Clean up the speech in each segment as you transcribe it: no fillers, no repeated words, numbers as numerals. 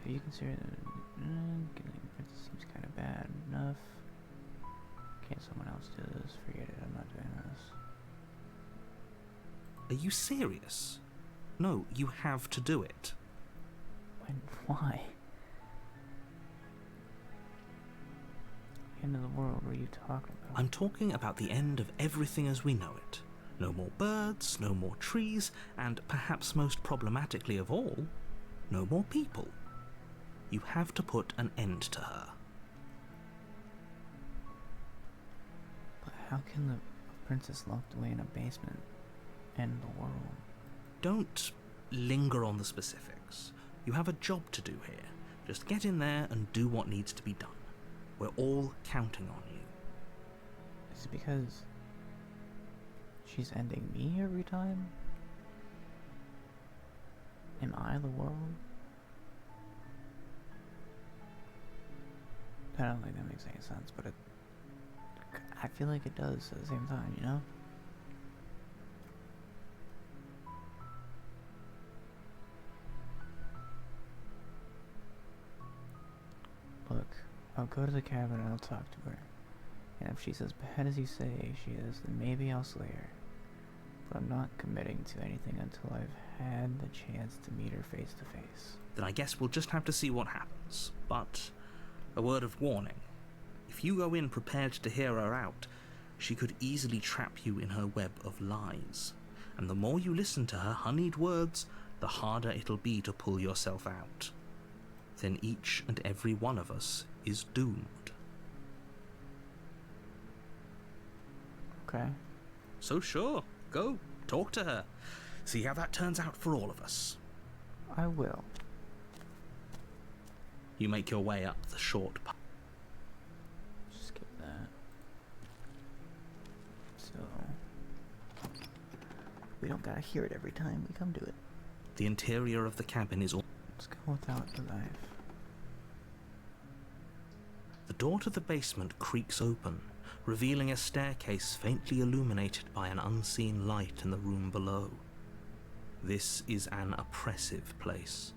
Do you consider that killing the princess seems kind of bad enough? Can't someone else do this? Forget it, I'm not doing this. Are you serious? No, you have to do it. Why? The end of the world, what are you talking about? I'm talking about the end of everything as we know it. No more birds, no more trees, and perhaps most problematically of all, no more people. You have to put an end to her. But how can the princess locked away in a basement end the world? Don't linger on the specifics. You have a job to do here. Just get in there and do what needs to be done. We're all counting on you. Is it because she's ending me every time? Am I the world? I don't think that makes any sense, but I feel like it does at the same time, you know? Look, I'll go to the cabin and I'll talk to her. And if she's as bad as you say she is, then maybe I'll slay her. But I'm not committing to anything until I've had the chance to meet her face to face. Then I guess we'll just have to see what happens. But a word of warning. If you go in prepared to hear her out, she could easily trap you in her web of lies. And the more you listen to her honeyed words, the harder it'll be to pull yourself out. Then each and every one of us is doomed. Okay. So sure, go, talk to her. See how that turns out for all of us. I will. You make your way up the short path. Skip that. So we don't gotta hear it every time we come to it. The interior of the cabin is all... Let's go without the knife. The door to the basement creaks open, revealing a staircase faintly illuminated by an unseen light in the room below. This is an oppressive place.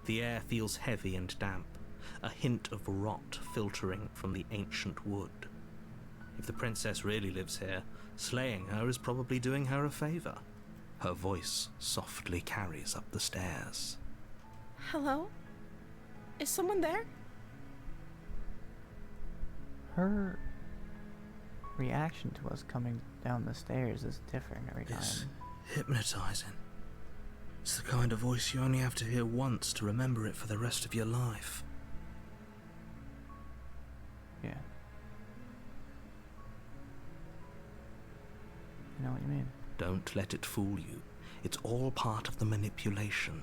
The air feels heavy and damp, a hint of rot filtering from the ancient wood. If the princess really lives here, slaying her is probably doing her a favor. Her voice softly carries up the stairs. Hello? Is someone there? Her reaction to us coming down the stairs is different every time. It's hypnotizing. It's the kind of voice you only have to hear once to remember it for the rest of your life. Yeah. I know what you mean. Don't let it fool you. It's all part of the manipulation.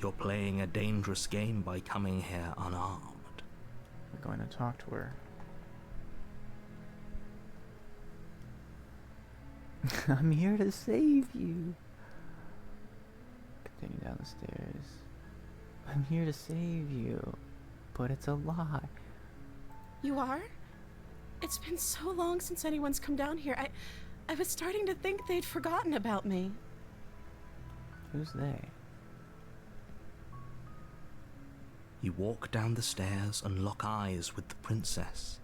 You're playing a dangerous game by coming here unarmed. We're going to talk to her. I'm here to save you. Continue down the stairs. I'm here to save you. But it's a lie. You are? It's been so long since anyone's come down here. I was starting to think they'd forgotten about me. Who's they? You walk down the stairs and lock eyes with the princess.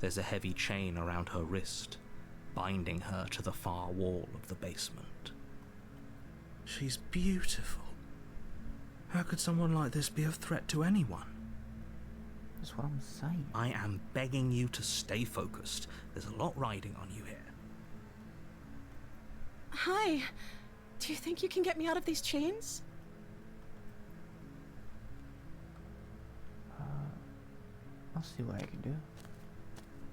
There's a heavy chain around her wrist, binding her to the far wall of the basement. She's beautiful. How could someone like this be a threat to anyone? That's what I'm saying. I am begging you to stay focused. There's a lot riding on you here. Hi. Do you think you can get me out of these chains? I'll see what I can do.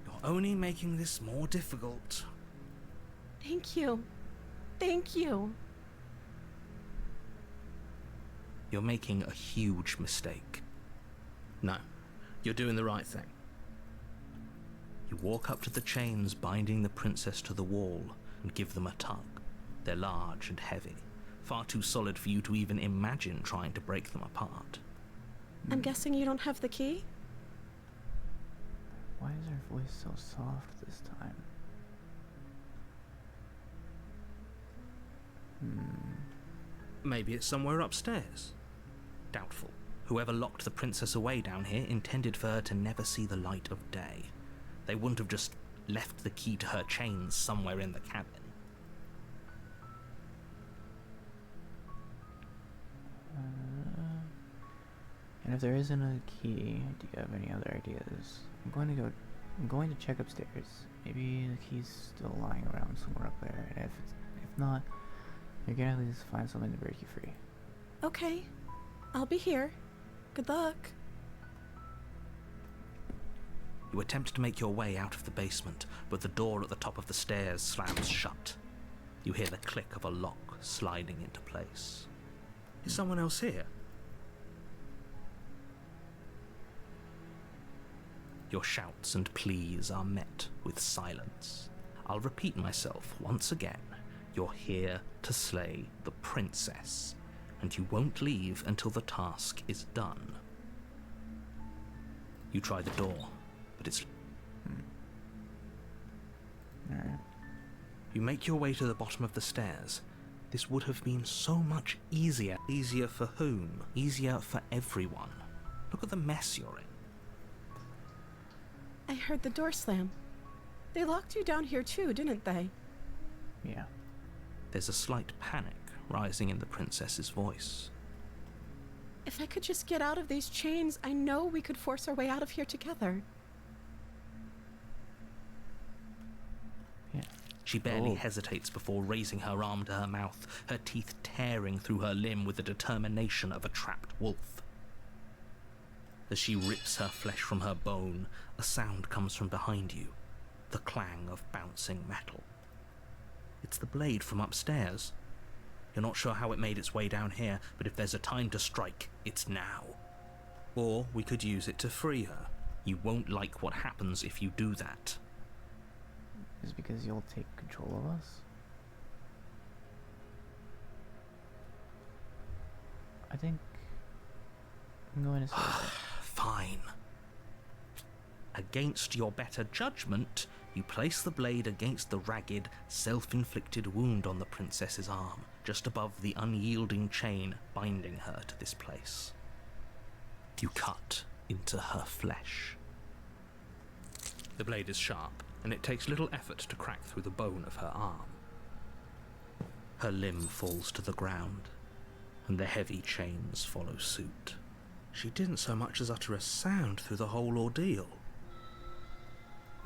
You're only making this more difficult. Thank you. Thank you. You're making a huge mistake. No, you're doing the right thing. You walk up to the chains binding the princess to the wall and give them a tug. They're large and heavy, far too solid for you to even imagine trying to break them apart. I'm guessing you don't have the key? Why is her voice so soft this time? Maybe it's somewhere upstairs. Doubtful. Whoever locked the princess away down here intended for her to never see the light of day. They wouldn't have just left the key to her chains somewhere in the cabin. And if there isn't a key, do you have any other ideas? I'm going to check upstairs. Maybe the key's still lying around somewhere up there. And if not, you can at least find something to break you free. Okay. I'll be here. Good luck. You attempt to make your way out of the basement, but the door at the top of the stairs slams shut. You hear the click of a lock sliding into place. Is someone else here? Your shouts and pleas are met with silence. I'll repeat myself once again. You're here to slay the princess, and you won't leave until the task is done. You try the door, but it's... Alright. You make your way to the bottom of the stairs. This would have been so much easier. Easier for whom? Easier for everyone. Look at the mess you're in. I heard the door slam. They locked you down here too, didn't they? Yeah. There's a slight panic rising in the princess's voice. If I could just get out of these chains, I know we could force our way out of here together. Yeah. She barely Oh. hesitates before raising her arm to her mouth, her teeth tearing through her limb with the determination of a trapped wolf. As she rips her flesh from her bone, a sound comes from behind you, the clang of bouncing metal. It's the blade from upstairs. You're not sure how it made its way down here, but if there's a time to strike, it's now. Or we could use it to free her. You won't like what happens if you do that. Is it because you'll take control of us? I think I'm going to say that. Fine. Against your better judgment, you place the blade against the ragged, self-inflicted wound on the princess's arm, just above the unyielding chain binding her to this place. You cut into her flesh. The blade is sharp, and it takes little effort to crack through the bone of her arm. Her limb falls to the ground, and the heavy chains follow suit. She didn't so much as utter a sound through the whole ordeal.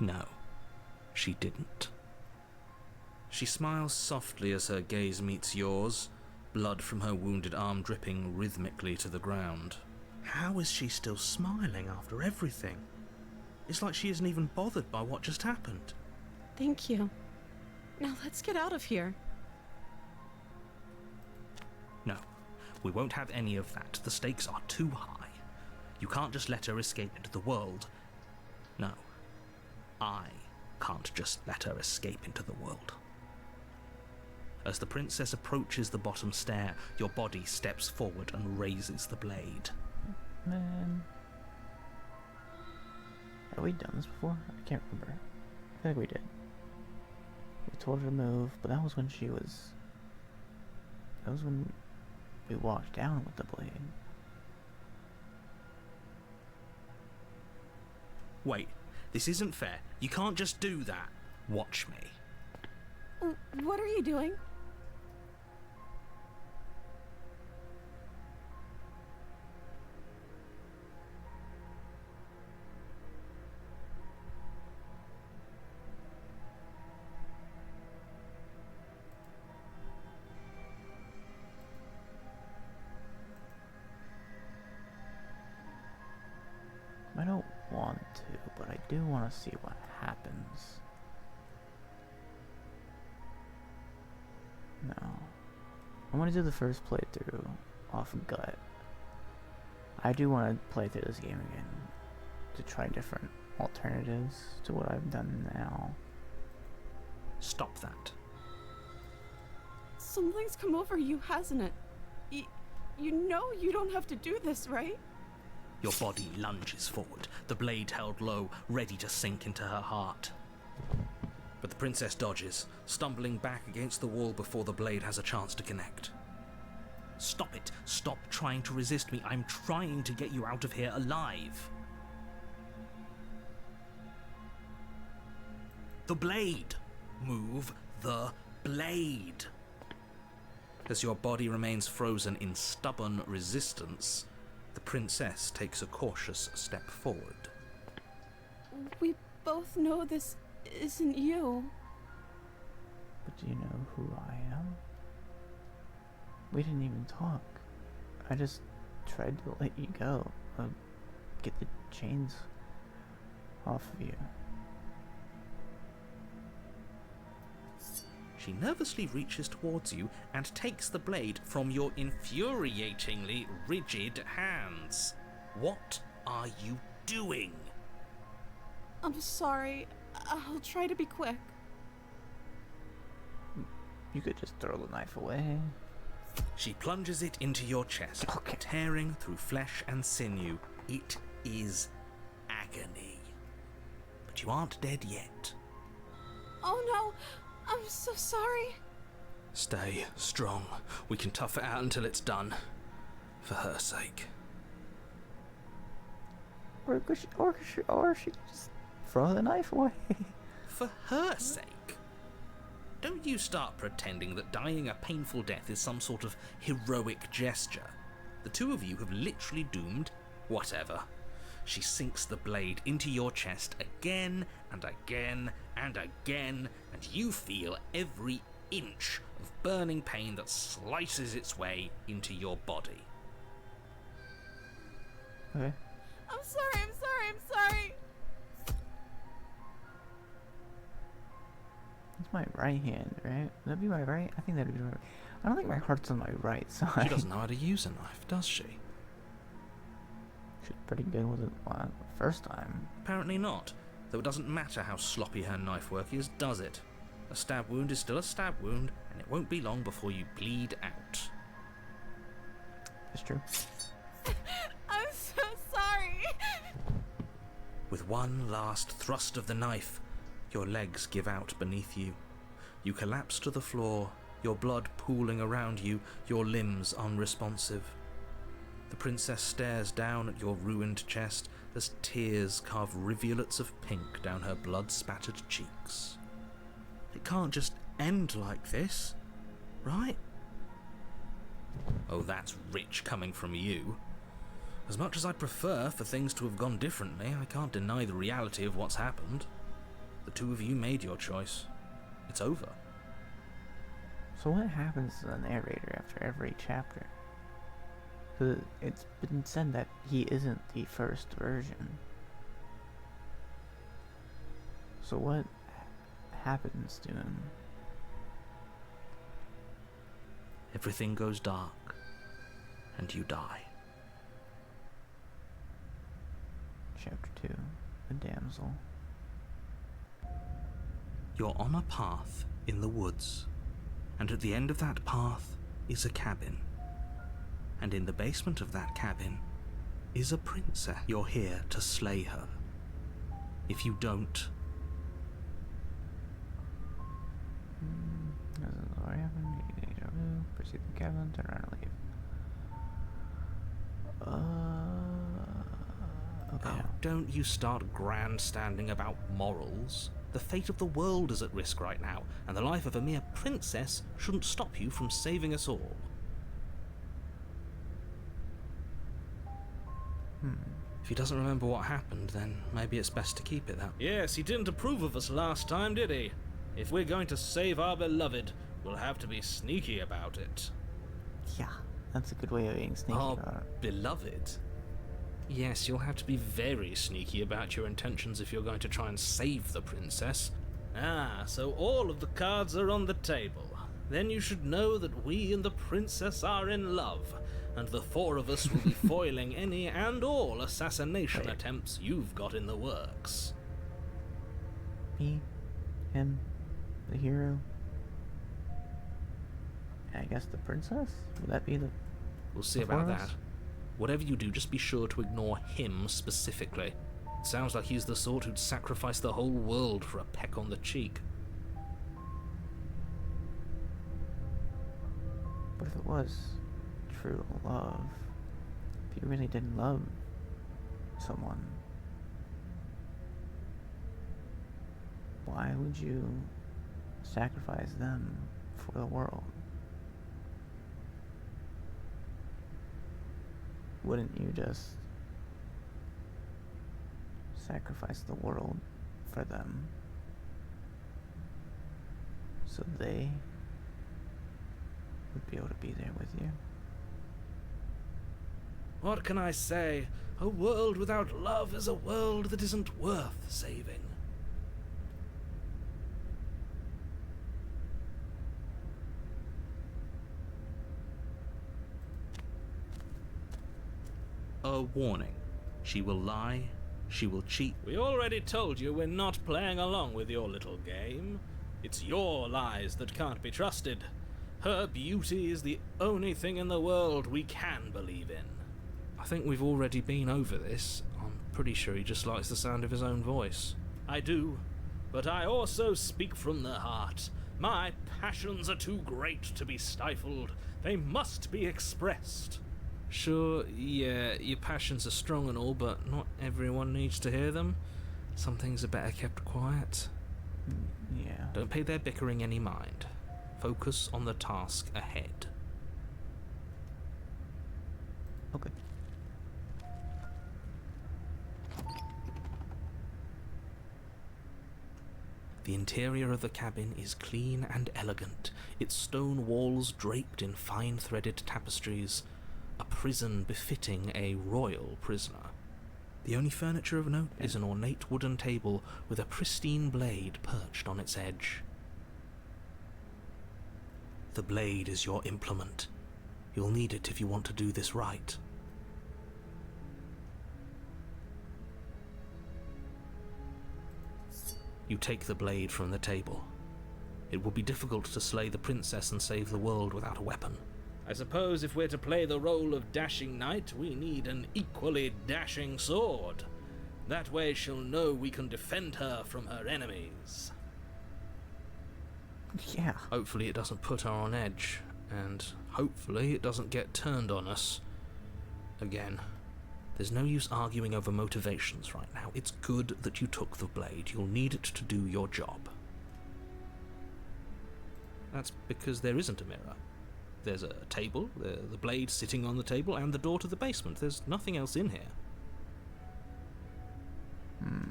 No, she didn't. She smiles softly as her gaze meets yours, blood from her wounded arm dripping rhythmically to the ground. How is she still smiling after everything? It's like she isn't even bothered by what just happened. Thank you. Now let's get out of here. No, we won't have any of that. The stakes are too high. You can't just let her escape into the world. No, I can't just let her escape into the world. As the princess approaches the bottom stair, your body steps forward and raises the blade. Man. Have we done this before? I can't remember. I feel like we did. We told her to move, but that was when she was... That was when we walked down with the blade. Wait, this isn't fair. You can't just do that. Watch me. What are you doing? I don't want to, but I do want to see what happens. No. I want to do the first playthrough off of gut. I do want to play through this game again to try different alternatives to what I've done now. Stop that. Something's come over you, hasn't it? You know you don't have to do this, right? Your body lunges forward, the blade held low, ready to sink into her heart. But the princess dodges, stumbling back against the wall before the blade has a chance to connect. Stop it. Stop trying to resist me. I'm trying to get you out of here alive. The blade! Move the blade! As your body remains frozen in stubborn resistance, the princess takes a cautious step forward. We both know this isn't you. But do you know who I am? We didn't even talk. I just tried to let you go. Get the chains off of you. She nervously reaches towards you and takes the blade from your infuriatingly rigid hands. What are you doing? I'm sorry. I'll try to be quick. You could just throw the knife away. She plunges it into your chest, Okay. tearing through flesh and sinew. It is agony. But you aren't dead yet. Oh no! I'm so sorry. Stay strong. We can tough it out until it's done. For her sake. Or she could just throw the knife away. For her sake? Don't you start pretending that dying a painful death is some sort of heroic gesture. The two of you have literally doomed whatever. She sinks the blade into your chest again and again and again, and you feel every inch of burning pain that slices its way into your body. Okay. I'm sorry. It's my right hand, right? Would that be my right? I think that'd be my right. I don't think my heart's on my right side. She doesn't know how to use a knife, does she? She's pretty good with it first time. Apparently not, though it doesn't matter how sloppy her knife work is, does it? A stab wound is still a stab wound, and it won't be long before you bleed out. That's true. I'm so sorry. With one last thrust of the knife, your legs give out beneath you. You collapse to the floor, your blood pooling around you, your limbs unresponsive. The princess stares down at your ruined chest as tears carve rivulets of pink down her blood-spattered cheeks. It can't just end like this, right? Oh, that's rich coming from you. As much as I'd prefer for things to have gone differently, I can't deny the reality of what's happened. The two of you made your choice. It's over. So what happens to the narrator after every chapter? 'Cause it's been said that he isn't the first version. So what happens to him? Everything goes dark, and you die. Chapter 2. The Damsel. You're on a path in the woods, and at the end of that path is a cabin. And in the basement of that cabin is a princess. You're here to slay her. If you don't, Doesn't already happen. Deja vu. Proceed to the cabin. Turn around and leave. Okay. oh, don't you start grandstanding about morals. The fate of the world is at risk right now, and the life of a mere princess shouldn't stop you from saving us all. If he doesn't remember what happened, then maybe it's best to keep it that. Yes, he didn't approve of us last time, did he? If we're going to save our beloved, we'll have to be sneaky about it. Yeah, that's a good way of being sneaky about Our it. beloved? Yes, you'll have to be very sneaky about your intentions if you're going to try and save the princess. Ah, so all of the cards are on the table. Then you should know that we and the princess are in love, and the four of us will be foiling any and all assassination Wait. attempts you've got in the works. Me, him, the hero. I guess the princess? Would that be the... We'll see Before about us? that. Whatever you do, just be sure to ignore him specifically. It sounds like he's the sort who'd sacrifice the whole world for a peck on the cheek. But if it was true love, if you really did love someone, why would you sacrifice them for the world? Wouldn't you just sacrifice the world for them so they would be able to be there with you? What can I say? A world without love is a world that isn't worth saving. A warning. She will lie, she will cheat. We already told you we're not playing along with your little game. It's your lies that can't be trusted. Her beauty is the only thing in the world we can believe in. I think we've already been over this. I'm pretty sure he just likes the sound of his own voice. I do, but I also speak from the heart. My passions are too great to be stifled. They must be expressed. Sure, yeah, your passions are strong and all, but not everyone needs to hear them. Some things are better kept quiet. Yeah. Don't pay their bickering any mind. Focus on the task ahead. Okay. The interior of the cabin is clean and elegant, its stone walls draped in fine threaded tapestries, a prison befitting a royal prisoner. The only furniture of note is an ornate wooden table with a pristine blade perched on its edge. The blade is your implement. You'll need it if you want to do this right. You take the blade from the table. It will be difficult to slay the princess and save the world without a weapon. I suppose if we're to play the role of dashing knight, we need an equally dashing sword. That way she'll know we can defend her from her enemies. Yeah. Hopefully it doesn't put her on edge, and hopefully it doesn't get turned on us. Again, there's no use arguing over motivations right now. It's good that you took the blade. You'll need it to do your job. That's because there isn't a mirror. There's a table, the blade sitting on the table, and the door to the basement. There's nothing else in here.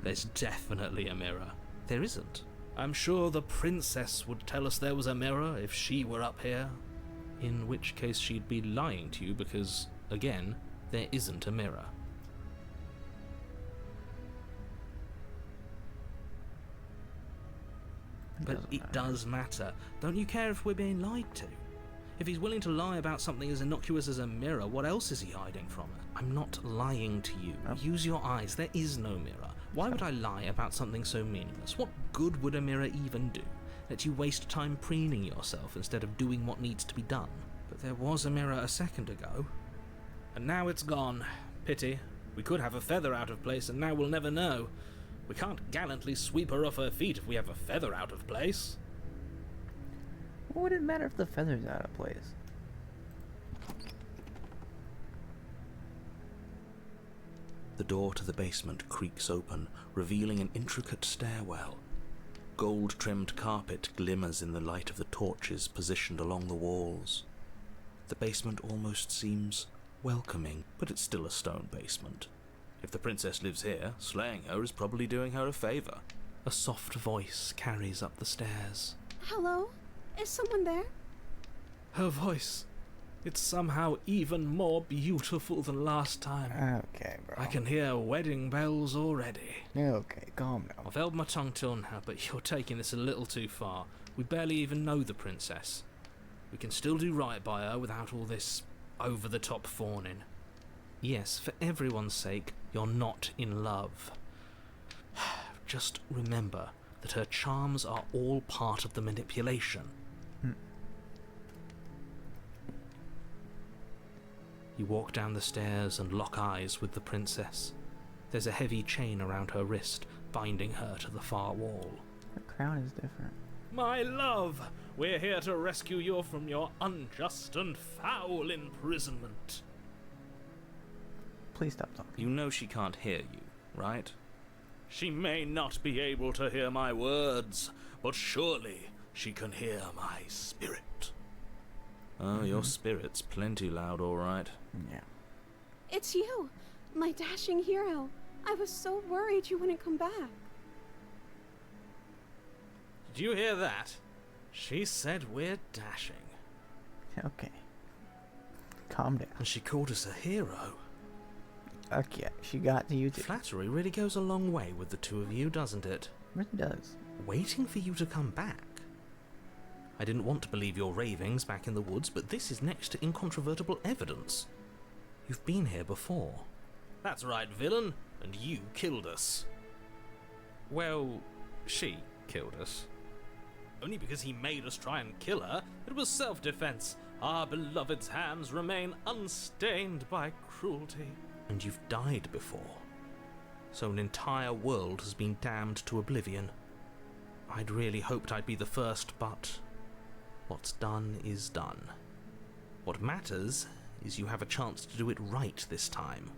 There's definitely a mirror. There isn't. I'm sure the princess would tell us there was a mirror if she were up here. In which case she'd be lying to you because, again, there isn't a mirror. But it does matter. Don't you care if we're being lied to? If he's willing to lie about something as innocuous as a mirror, what else is he hiding from us? I'm not lying to you. Oh. Use your eyes. There is no mirror. Why would I lie about something so meaningless? What good would a mirror even do? Let you waste time preening yourself instead of doing what needs to be done. But there was a mirror a second ago. And now it's gone. Pity. We could have a feather out of place, and now we'll never know. We can't gallantly sweep her off her feet if we have a feather out of place. What would it matter if the feather's out of place? The door to the basement creaks open, revealing an intricate stairwell. Gold-trimmed carpet glimmers in the light of the torches positioned along the walls. The basement almost seems welcoming, but it's still a stone basement. If the princess lives here, slaying her is probably doing her a favor. A soft voice carries up the stairs. Hello? Is someone there? Her voice. It's somehow even more beautiful than last time. Okay, bro. I can hear wedding bells already. Okay, calm down. I've held my tongue till now, but you're taking this a little too far. We barely even know the princess. We can still do right by her without all this over-the-top fawning. Yes, for everyone's sake, you're not in love. Just remember that her charms are all part of the manipulation. You walk down the stairs and lock eyes with the princess. There's a heavy chain around her wrist, binding her to the far wall. Her crown is different. My love, we're here to rescue you from your unjust and foul imprisonment. Please stop talking. You know she can't hear you, right? She may not be able to hear my words, but surely she can hear my spirit. Oh, your spirit's plenty loud, all right. Yeah. It's you, my dashing hero. I was so worried you wouldn't come back. Did you hear that? She said we're dashing. Okay. Calm down. And she called us a hero. Okay, she got to you too. Flattery really goes a long way with the two of you, doesn't it? Really does. Waiting for you to come back. I didn't want to believe your ravings back in the woods, but this is next to incontrovertible evidence. You've been here before. That's right, villain, and you killed us. Well, she killed us. Only because he made us try and kill her. It was self-defense. Our beloved's hands remain unstained by cruelty. And you've died before. So an entire world has been damned to oblivion. I'd really hoped I'd be the first, but what's done is done. What matters is you have a chance to do it right this time.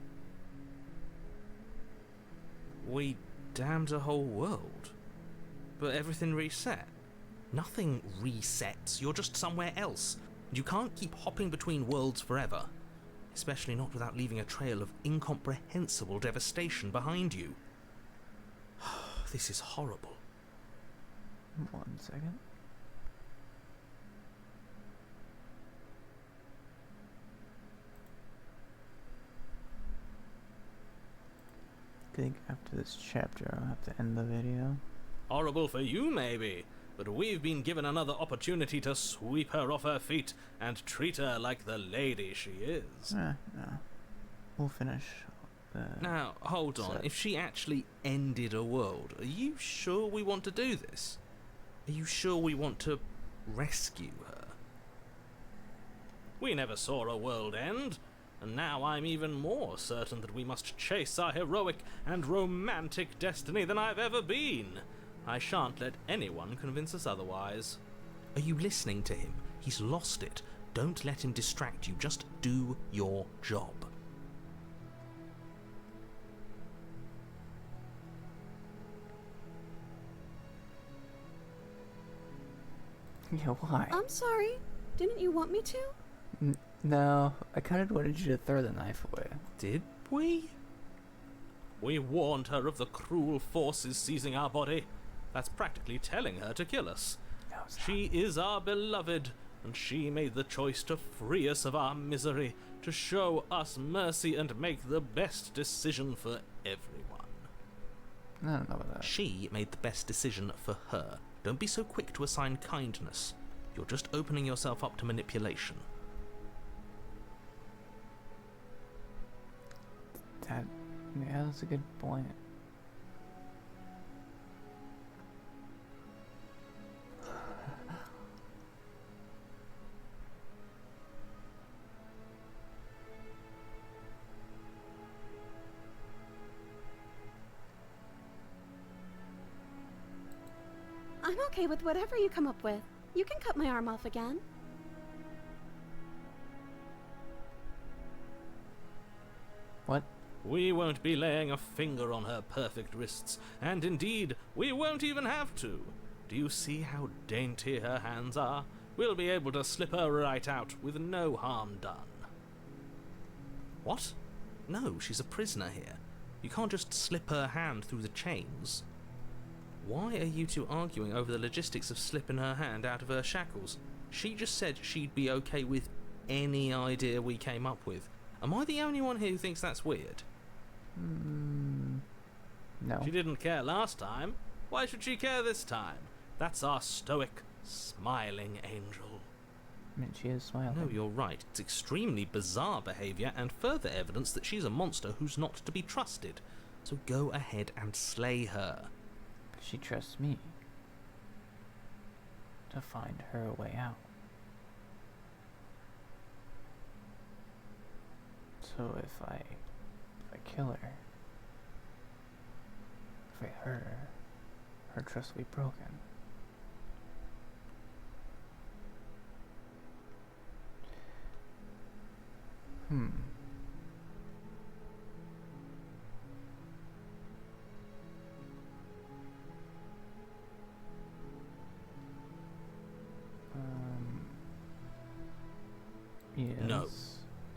We damned a whole world, but everything reset. Nothing resets, you're just somewhere else. You can't keep hopping between worlds forever. Especially not without leaving a trail of incomprehensible devastation behind you. This is horrible. 1 second. I think after this chapter I'll have to end the video. Horrible for you, maybe, but we've been given another opportunity to sweep her off her feet and treat her like the lady she is. No. We'll finish the... Now, hold on. So- If she actually ended a world, are you sure we want to do this? Are you sure we want to rescue her? We never saw a world end, and now I'm even more certain that we must chase our heroic and romantic destiny than I've ever been. I shan't let anyone convince us otherwise. Are you listening to him? He's lost it. Don't let him distract you. Just do your job. Yeah, why? I'm sorry. Didn't you want me to? No, I kind of wanted you to throw the knife away. Did we? We warned her of the cruel forces seizing our body. That's practically telling her to kill us. No, it's not. She is our beloved, and she made the choice to free us of our misery, to show us mercy and make the best decision for everyone. I don't know about that. She made the best decision for her. Don't be so quick to assign kindness. You're just opening yourself up to manipulation. Yeah, that's a good point. I'm okay with whatever you come up with. You can cut my arm off again. What? We won't be laying a finger on her perfect wrists, and indeed, we won't even have to. Do you see how dainty her hands are? We'll be able to slip her right out with no harm done. What? No, she's a prisoner here. You can't just slip her hand through the chains. Why are you two arguing over the logistics of slipping her hand out of her shackles? She just said she'd be okay with any idea we came up with. Am I the only one here who thinks that's weird? No. She didn't care last time. Why should she care this time? That's our stoic, smiling angel. I mean, she is smiling. No, you're right. It's extremely bizarre behaviour and further evidence that she's a monster who's not to be trusted. So go ahead and slay her. She trusts me to find her way out. So if I kill her, if I hurt her, her trust will be broken. Hmm. Yes. No.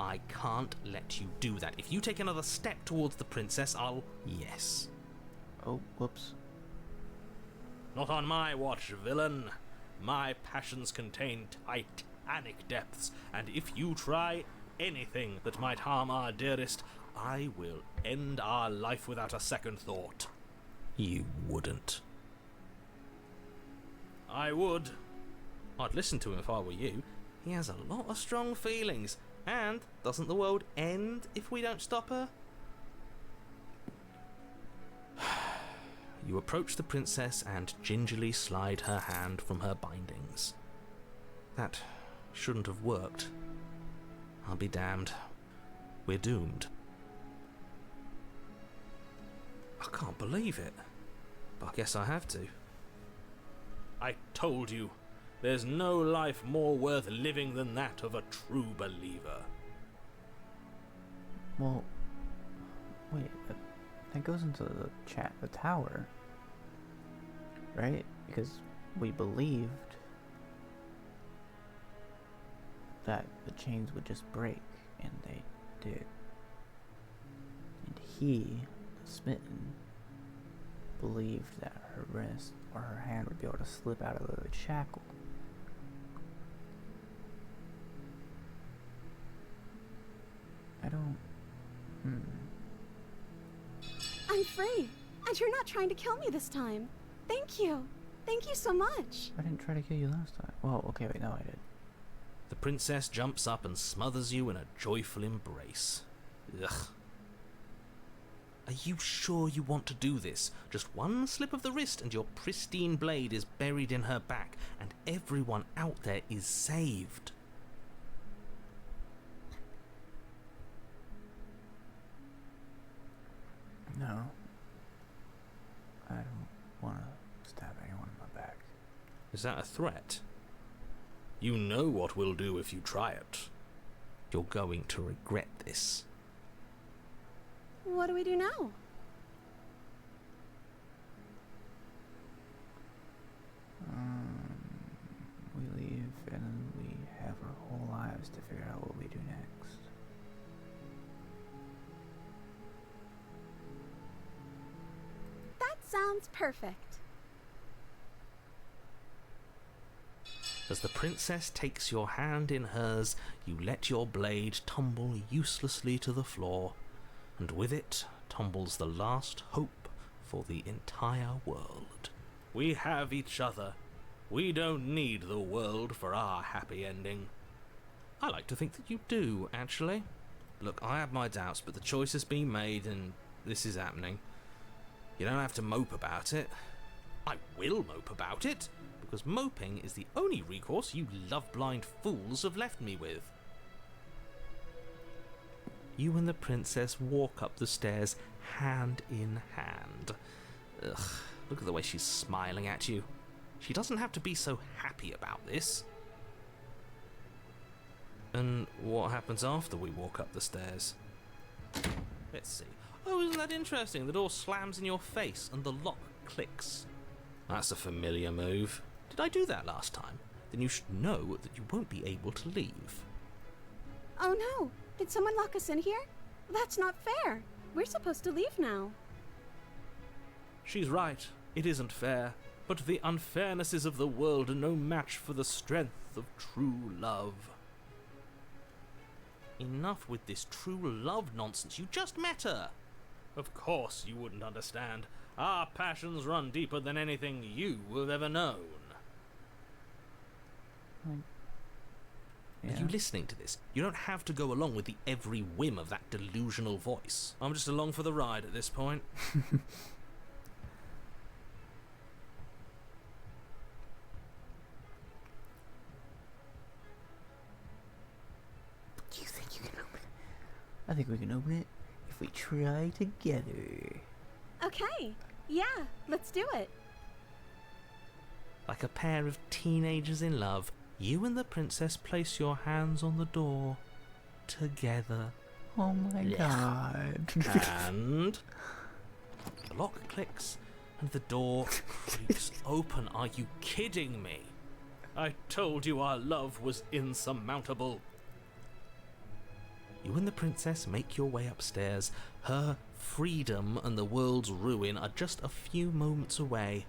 I can't let you do that. If you take another step towards the princess, I'll... Yes. Oh, whoops. Not on my watch, villain. My passions contain titanic depths, and if you try anything that might harm our dearest, I will end our life without a second thought. You wouldn't. I would. I'd listen to him if I were you. He has a lot of strong feelings. And doesn't the world end if we don't stop her? You approach the princess and gingerly slide her hand from her bindings. That shouldn't have worked. I'll be damned. We're doomed. I can't believe it. But I guess I have to. I told you. There's no life more worth living than that of a true believer. Well, wait, that goes into the tower, right? Because we believed that the chains would just break, and they did. And he, the smitten, believed that her wrist or her hand would be able to slip out of the shackle. I don't... I'm free, and you're not trying to kill me this time. Thank you. Thank you so much. I didn't try to kill you last time. Well, okay, wait, no, I did. The princess jumps up and smothers you in a joyful embrace. Ugh. Are you sure you want to do this? Just one slip of the wrist and your pristine blade is buried in her back, and everyone out there is saved. No. I don't want to stab anyone in my back. Is that a threat? You know what we'll do if you try it. You're going to regret this. What do we do now? We leave and we have our whole lives to figure out what we do next. Sounds perfect. As the princess takes your hand in hers, you let your blade tumble uselessly to the floor, and with it tumbles the last hope for the entire world. We have each other. We don't need the world for our happy ending. I like to think that you do, actually. Look, I have my doubts, but the choice has been made and this is happening. You don't have to mope about it. I will mope about it, because moping is the only recourse you love-blind fools have left me with. You and the princess walk up the stairs, hand in hand. Ugh, look at the way she's smiling at you. She doesn't have to be so happy about this. And what happens after we walk up the stairs? Let's see. Oh, isn't that interesting? The door slams in your face and the lock clicks. That's a familiar move. Did I do that last time? Then you should know that you won't be able to leave. Oh no! Did someone lock us in here? That's not fair. We're supposed to leave now. She's right. It isn't fair. But the unfairnesses of the world are no match for the strength of true love. Enough with this true love nonsense. You just met her. Of course you wouldn't understand. Our passions run deeper than anything you have ever known. Yeah. Are you listening to this? You don't have to go along with the every whim of that delusional voice. I'm just along for the ride at this point. Do you think you can open it? I think we can open it if we try together. Okay. Yeah, let's do it. Like a pair of teenagers in love, you and the princess place your hands on the door. together. Oh my god. And the lock clicks and the door creaks open. Are you kidding me? I told you our love was insurmountable. You and the princess make your way upstairs. Her freedom and the world's ruin are just a few moments away.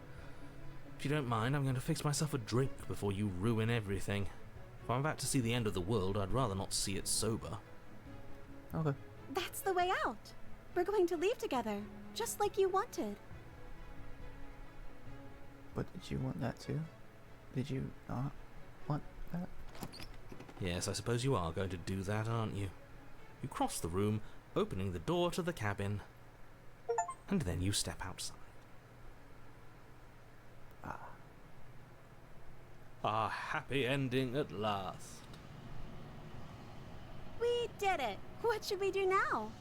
If you don't mind, I'm going to fix myself a drink before you ruin everything. If I'm about to see the end of the world, I'd rather not see it sober. Okay. That's the way out. We're going to leave together, just like you wanted. But did you want that too? Did you not want that? Yes, I suppose you are going to do that, aren't you? You cross the room, opening the door to the cabin, and then you step outside. A happy ending at last. We did it. What should we do now?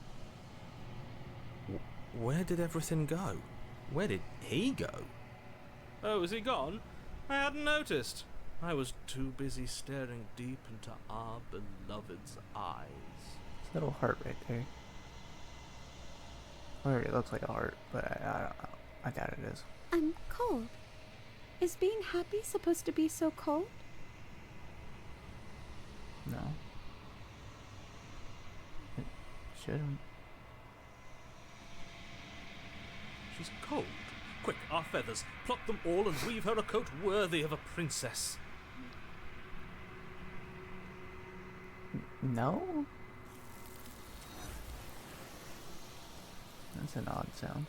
Where did everything go? Where did he go? Oh, is he gone? I hadn't noticed. I was too busy staring deep into our beloved's eyes. It's a little heart right there. Or it looks like a heart, but I don't know. I doubt it is. I'm cold. Is being happy supposed to be so cold? No. It shouldn't. She's cold. Quick, our feathers. Pluck them all and weave her a coat worthy of a princess. No? That's an odd sound.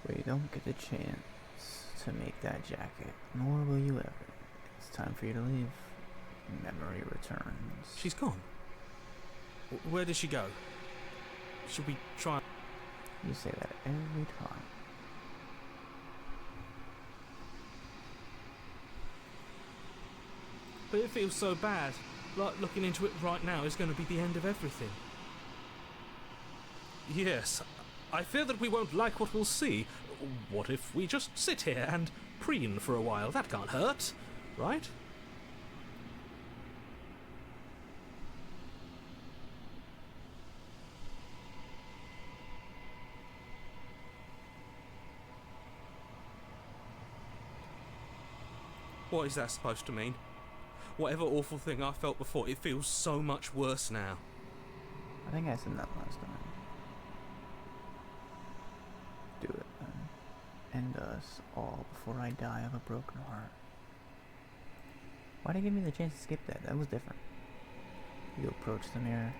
We don't get the chance to make that jacket, nor will you ever. It's time for you to leave. Memory returns. She's gone. Where did she go? Should we try? You say that every time. But it feels so bad. Like looking into it right now is going to be the end of everything. Yes, I fear that we won't like what we'll see. What if we just sit here and preen for a while? That can't hurt, right? What is that supposed to mean? Whatever awful thing I felt before, it feels so much worse now. I think I said that last time. Do it then. End us all before I die of a broken heart. Why'd you give me the chance to skip that? That was different. You approach the mirror.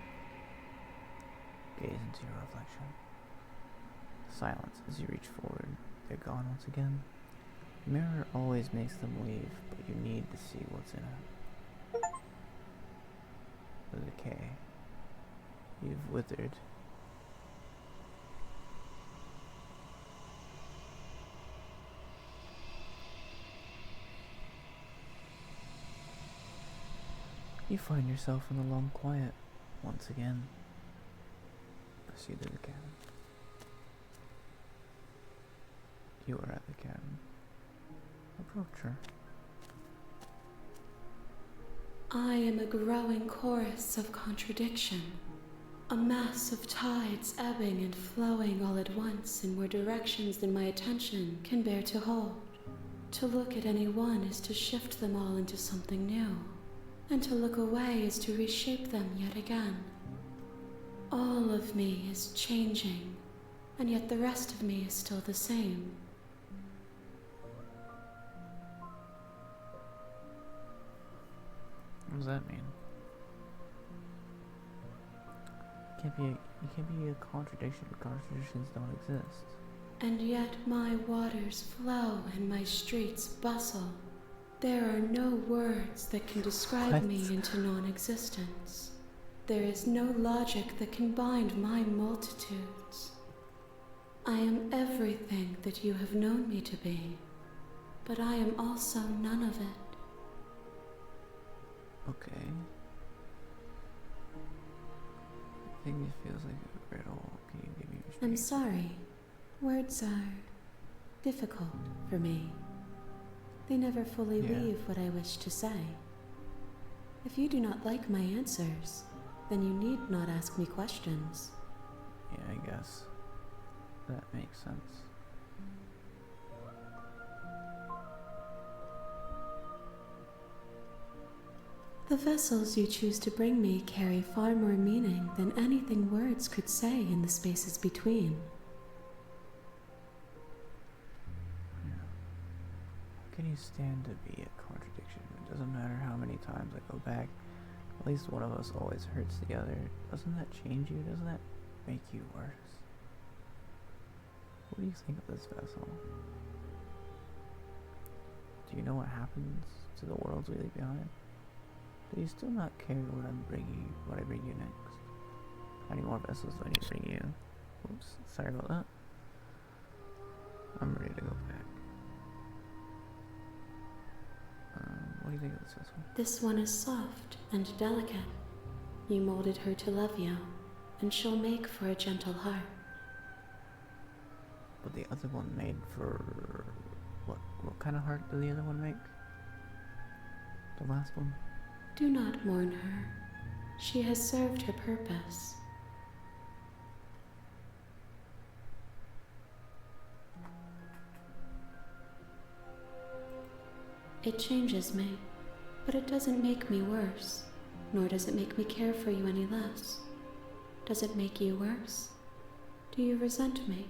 Gaze into your reflection. Silence as you reach forward. They're gone once again. The mirror always makes them leave, but you need to see what's in it. The decay. You've withered. You find yourself in the long quiet once again. As you do the cabin. You are at the cabin. Approach her. I am a growing chorus of contradiction, a mass of tides ebbing and flowing all at once in more directions than my attention can bear to hold. To look at any one is to shift them all into something new, and to look away is to reshape them yet again. All of me is changing, and yet the rest of me is still the same. What does that mean? You can't be a contradiction. Contradictions don't exist. And yet my waters flow and my streets bustle. There are no words that can describe me into non-existence. There is no logic that can bind my multitudes. I am everything that you have known me to be, but I am also none of it. Okay. I think it feels like a riddle. Can you give me your I'm straight? sorry. Words are difficult for me. They never fully Yeah. leave what I wish to say. If you do not like my answers, then you need not ask me questions. Yeah, I guess. That makes sense. The vessels you choose to bring me carry far more meaning than anything words could say in the spaces between. Yeah. How can you stand to be a contradiction? It doesn't matter how many times I go back. At least one of us always hurts the other. Doesn't that change you? Doesn't that make you worse? What do you think of this vessel? Do you know what happens to the worlds we leave behind? Do you still not care what I bring you next? How many more vessels do I need to bring you? Oops, sorry about that. I'm ready to go back. What do you think of this vessel? This one is soft and delicate. You molded her to love you, and she'll make for a gentle heart. But the other one made for... What kind of heart did the other one make? The last one? Do not mourn her. She has served her purpose. It changes me, but it doesn't make me worse, nor does it make me care for you any less. Does it make you worse? Do you resent me?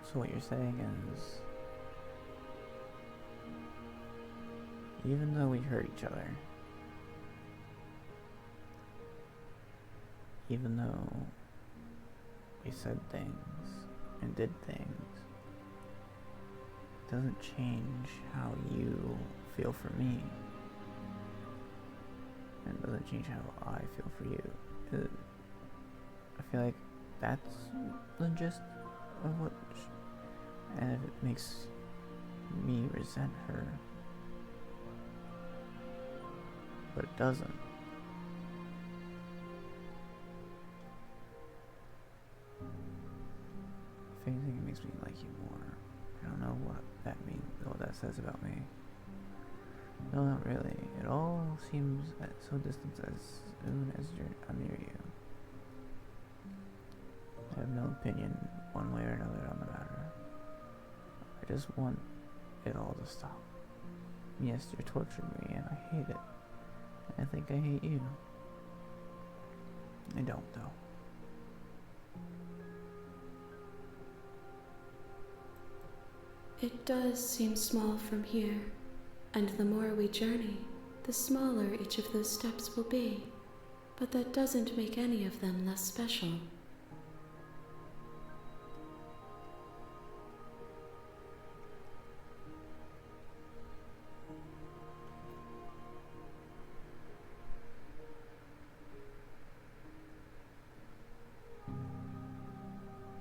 So what you're saying is... even though we hurt each other, even though we said things and did things, it doesn't change how you feel for me, and it doesn't change how I feel for you. I feel like that's the gist of what, and if it makes me resent her, but it doesn't. If anything, it makes me like you more. I don't know what that means, what that says about me. No, not really. It all seems so distant as soon as I'm near you. I have no opinion one way or another on the matter. I just want it all to stop. Yes, you're torturing me, and I hate it. I think I hate you. I don't, though. It does seem small from here, and the more we journey, the smaller each of those steps will be. But that doesn't make any of them less special.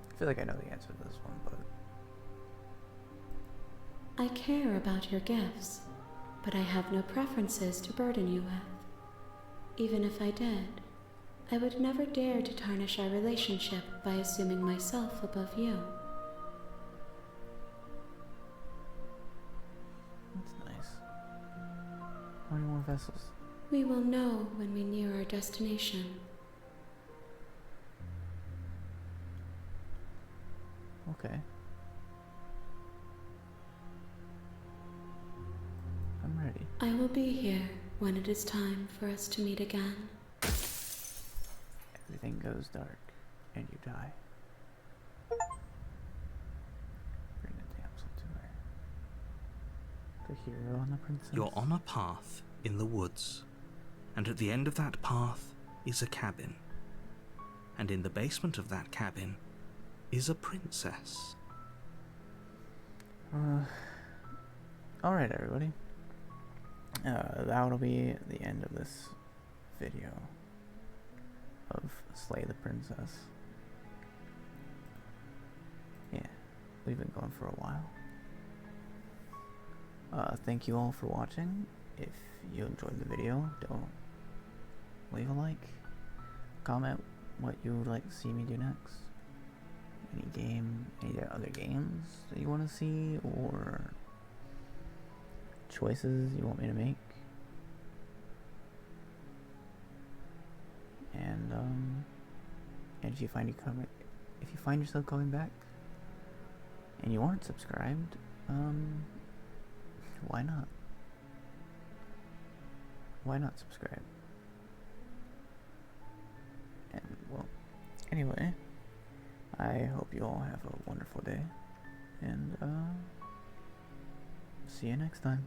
I feel like I know the answer to this one, but... I care about your gifts, but I have no preferences to burden you with. Even if I did, I would never dare to tarnish our relationship by assuming myself above you. That's nice. How many more vessels? We will know when we near our destination. Okay. I'm ready. I will be here when it is time for us to meet again. Everything goes dark, and you die. Bring the damsel to her. The hero and the princess. You're on a path in the woods, and at the end of that path is a cabin. And in the basement of that cabin is a princess. Alright, everybody. That'll be the end of this video of Slay the Princess. Yeah, we've been going for a while. Thank you all for watching. If you enjoyed the video, don't leave a like, comment what you would like to see me do next, any other games that you want to see, or choices you want me to make. And if you find yourself coming back and you aren't subscribed, why not? Why not subscribe? And well, anyway, I hope you all have a wonderful day, and see you next time.